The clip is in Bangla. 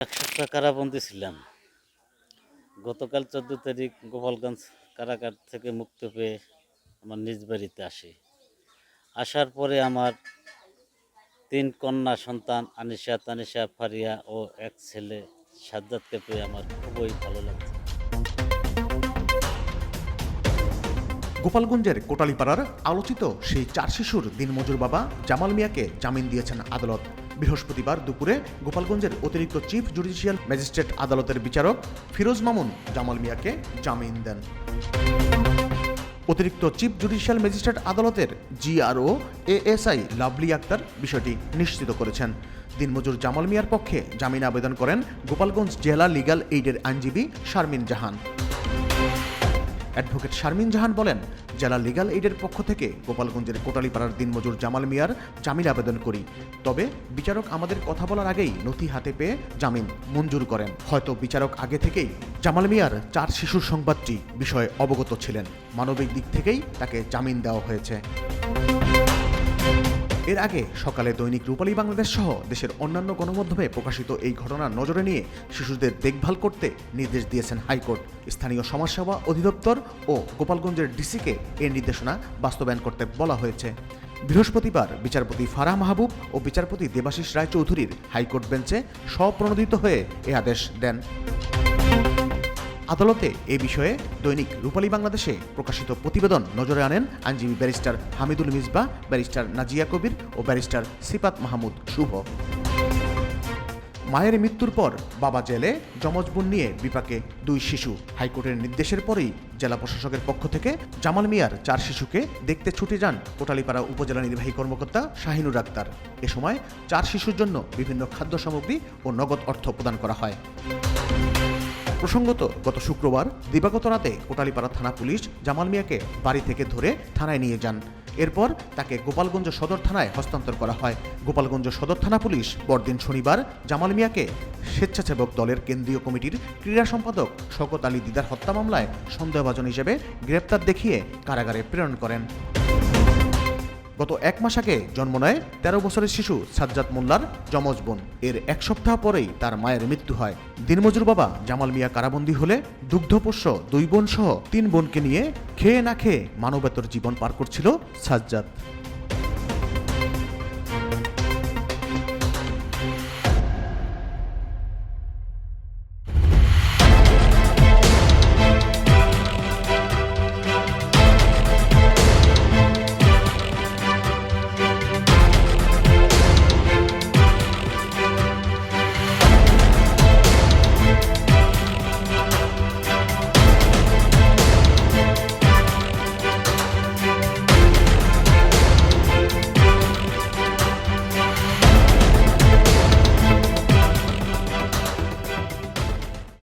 ১ সপ্তাহ কারাবন্দী ছিলাম। গতকাল ১৪ তারিখ গোপালগঞ্জ কারাগার থেকে মুক্তি পেয়ে আমার নিজ বাড়িতে আসি। আসার পরে আমার ৩ কন্যা সন্তান আনিশা, তানিশা, ফারিয়া ও এক ছেলে সাজ্জাদকে পেয়ে আমার খুবই ভালো লাগছে। গোপালগঞ্জের কোটালীপাড়ার আলোচিত সেই 4 শিশুর দিনমজুর বাবা জামাল মিয়াকে জামিন দিয়েছেন আদালত। বৃহস্পতিবার দুপুরে গোপালগঞ্জের অতিরিক্ত চিফ জুডিশিয়াল ম্যাজিস্ট্রেট আদালতের বিচারক ফিরোজ মামুন জামাল মিয়াকে জামিন দেন। অতিরিক্ত চিফ জুডিশিয়াল ম্যাজিস্ট্রেট আদালতের জিআরও এএসআই লাভলি আক্তার বিষয়টি নিশ্চিত করেছেন। দিনমজুর জামাল মিয়ার পক্ষে জামিন আবেদন করেন গোপালগঞ্জ জেলা লিগ্যাল এইডের আইনজীবী শারমিন জাহান। অ্যাডভোকেট শারমিন জাহান বলেন, জেলা লিগ্যাল এইডের পক্ষ থেকে গোপালগঞ্জের কোটালীপাড়ার দিনমজুর জামাল মিয়ার জামিন আবেদন করি। তবে বিচারক আমাদের কথা বলার আগেই নথি হাতে পেয়ে জামিন মঞ্জুর করেন। হয়তো বিচারক আগে থেকেই জামাল মিয়ার 4 শিশুর সংবাদটি বিষয়ে অবগত ছিলেন। মানবিক দিক থেকেই তাকে জামিন দেওয়া হয়েছে। এর আগে সকালে দৈনিক রূপালী বাংলাদেশ সহ দেশের অন্যান্য গণমাধ্যমে প্রকাশিত এই ঘটনা নজরে নিয়ে শিশুদের দেখভাল করতে নির্দেশ দিয়েছেন হাইকোর্ট। স্থানীয় সমাজসেবা অধিদপ্তর ও গোপালগঞ্জের ডিসিকে এর নির্দেশনা বাস্তবায়ন করতে বলা হয়েছে। বৃহস্পতিবার বিচারপতি ফারাহ মাহবুব ও বিচারপতি দেবাশিস রায়চৌধুরীর হাইকোর্ট বেঞ্চে স্বপ্রণোদিত হয়ে এ আদেশ দেন। আদালতে এ বিষয়ে দৈনিক রূপালী বাংলাদেশে প্রকাশিত প্রতিবেদন নজরে আনেন আইনজীবী ব্যারিস্টার হামিদুল মিসবাহ, ব্যারিস্টার নাজিয়া কবির ও ব্যারিস্টার সিফাত মাহমুদ শুভ। মায়ের মৃত্যুর পর বাবা জেলে, যমজ বোন নিয়ে বিপাকে 2 শিশু। হাইকোর্টের নির্দেশের পরেই জেলা প্রশাসকের পক্ষ থেকে জামাল মিয়ার 4 শিশুকে দেখতে ছুটে যান কোটালীপাড়া উপজেলা নির্বাহী কর্মকর্তা শাহিনুর আক্তার। এ সময় 4 শিশুর জন্য বিভিন্ন খাদ্য সামগ্রী ও নগদ অর্থ প্রদান করা হয়। প্রসঙ্গত, গত শুক্রবার দিবাগত রাতে কোটালীপাড়া থানা পুলিশ জামাল মিয়াকে বাড়ি থেকে ধরে থানায় নিয়ে যান। এরপর তাকে গোপালগঞ্জ সদর থানায় হস্তান্তর করা হয়। গোপালগঞ্জ সদর থানা পুলিশ পরদিন শনিবার জামাল মিয়াকে স্বেচ্ছাসেবক দলের কেন্দ্রীয় কমিটির ক্রীড়া সম্পাদক শওকত আলী দিদার হত্যা মামলায় সন্দেহভাজন হিসেবে গ্রেপ্তার দেখিয়ে কারাগারে প্রেরণ করেন। গত 1 মাস আগে জন্ম নেয় 13 বছরের শিশু সাজ্জাদ মোল্লার যমজ বোন। এর 1 সপ্তাহ পরেই তার মায়ের মৃত্যু হয়। দিনমজুর বাবা জামাল মিয়া কারাবন্দী হলে দুগ্ধপোষ্য 2 বোন সহ 3 বোনকে নিয়ে খেয়ে না খেয়ে মানবেতর জীবন পার করছিল সাজ্জাদ।